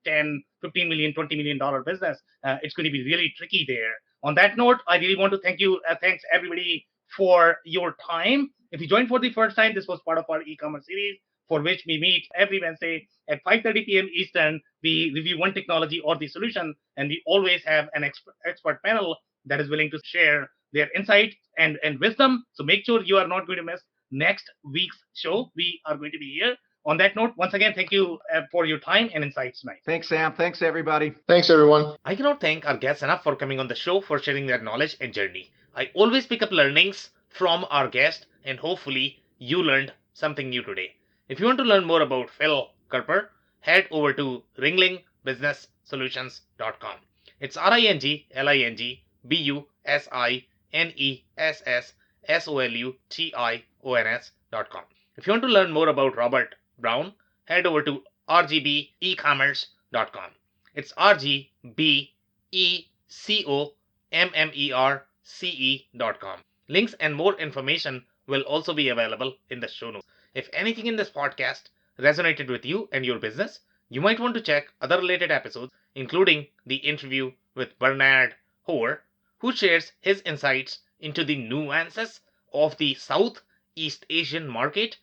E: 8, 10, 15 million, $20 million business, it's going to be really tricky there. On that note, I really want to thank you. Thanks everybody for your time. If you joined for the first time, this was part of our e-commerce series, for which we meet every Wednesday at 5:30 p.m. Eastern. We review one technology or the solution, and we always have an expert panel that is willing to share their insight and wisdom. So make sure you are not going to miss next week's show. We are going to be here. On that note, once again, thank you for your time and insights tonight.
A: Thanks, Sam. Thanks, everybody.
D: Thanks, everyone.
C: I cannot thank our guests enough for coming on the show, for sharing their knowledge and journey. I always pick up learnings from our guests, and hopefully you learned something new today. If you want to learn more about Phil Kerper, head over to ringlingbusinesssolutions.com. It's ringlingbusinesssolutions.com. If you want to learn more about Robert Brown, head over to rgbecommerce.com. It's rgbecommerce.com. Links and more information will also be available in the show notes. If anything in this podcast resonated with you and your business, you might want to check other related episodes, including the interview with Bernard Hoare, who shares his insights into the nuances of the Southeast Asian market.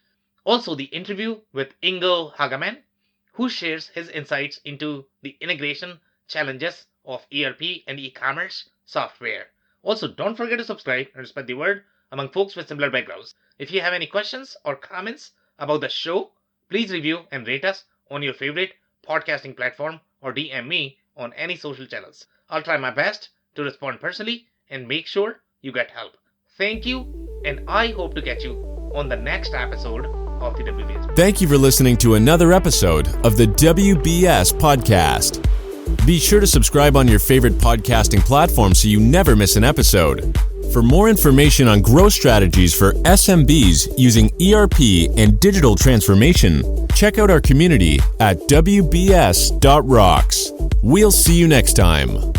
C: Also, the interview with Ingo Hagemann, who shares his insights into the integration challenges of ERP and e-commerce software. Also, don't forget to subscribe and spread the word among folks with similar backgrounds. If you have any questions or comments about the show, please review and rate us on your favorite podcasting platform or DM me on any social channels. I'll try my best to respond personally and make sure you get help. Thank you, and I hope to catch you on the next episode of the WBS.
B: Thank you for listening to another episode of the WBS Podcast. Be sure to subscribe on your favorite podcasting platform so you never miss an episode. For more information on growth strategies for SMBs using ERP and digital transformation, check out our community at WBS.rocks. We'll see you next time.